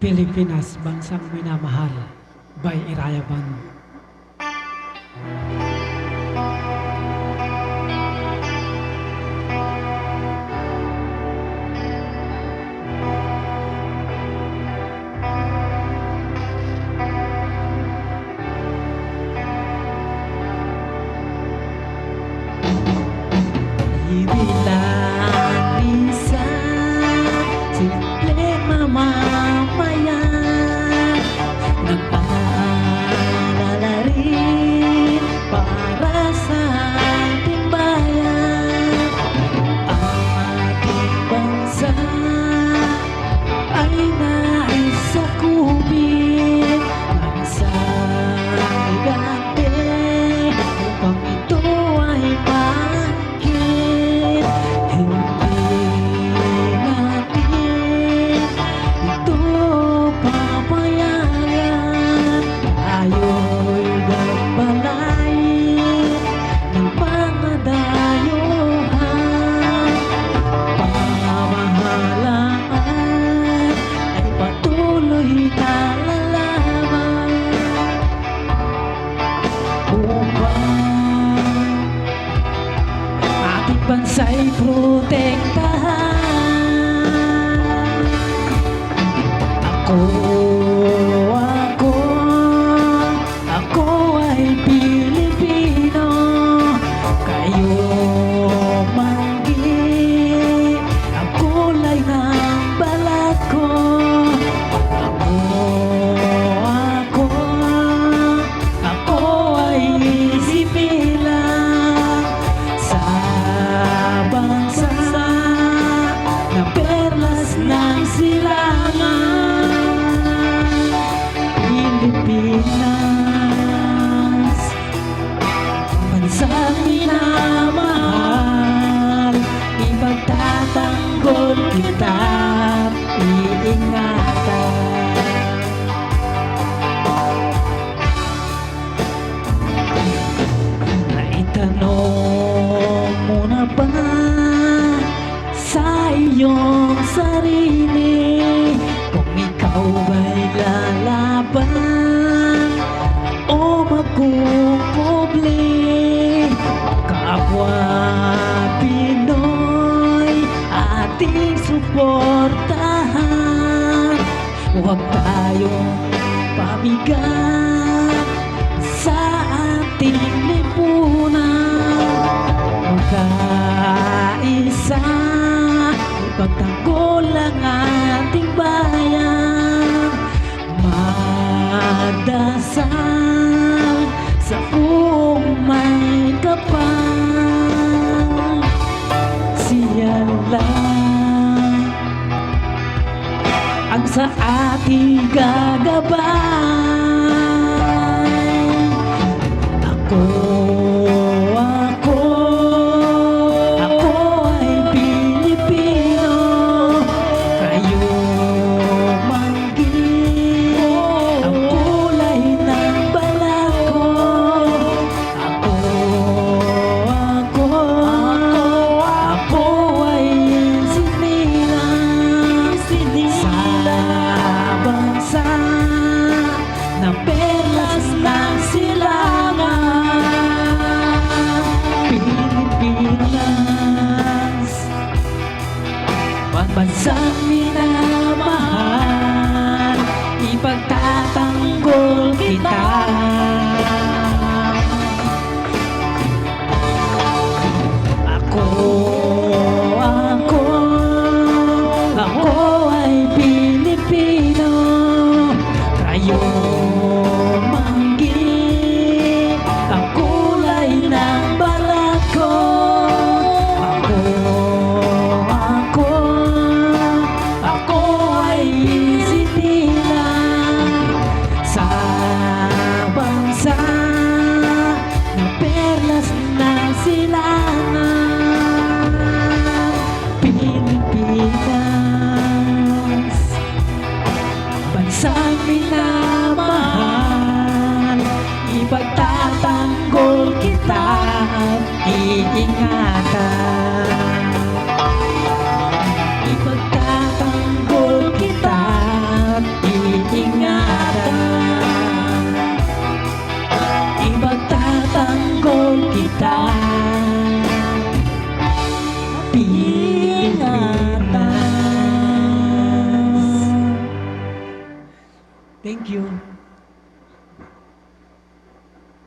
Pilipinas, bansang minamahal by Irayaban. Bilang isang simpleng mamamayan, nag-aalala rin para sa ating bayan. Ang ating bansa ay nais sakupin ng isang higante upang ito ay maangkin. Hindi natin ito papayagan. Tayo'y gambalain ng mga dayuhan. Pamahalaan ay patuloy na lalaban upang ating bansa'y protektahan. Ako, ako ay Pilipino, kayo manggi, ang kulay ng balat ko. Ako ay isipilang sa bansa na perlas ng silangan. Pilipinas, bansang minamahal, ipagtatanggol kita, iingatan. Naitanong mo na ba sa iyong sarili kung ikaw ba'y lalaban o magkukubli? Kapwa Pinoy, ating suportahan. Huwag tayong pabigat sa ating lipunan. Magkaisa, ipagtanggol ang ating bayan. Magdasal sa buong may kapal. Siya lang ang sa ating gagabay. Ako ay Pilipino, kayo manggi, ang kulay ng balat ko. Ako ay sinilang sa bansa na perlas ng silangan. Pilipinas, bansang minamahal, ipagtatanggol kita. Ako ay Pilipino, kayo manggi, ang kulay ng balat ko. Ako ay isinilang sa bansa na perlas ng silangan. Pilipinas, bansang minamahal, ipagtatanggol kita, iingatan. Ipagtatanggol kita, ingatan. Thank you.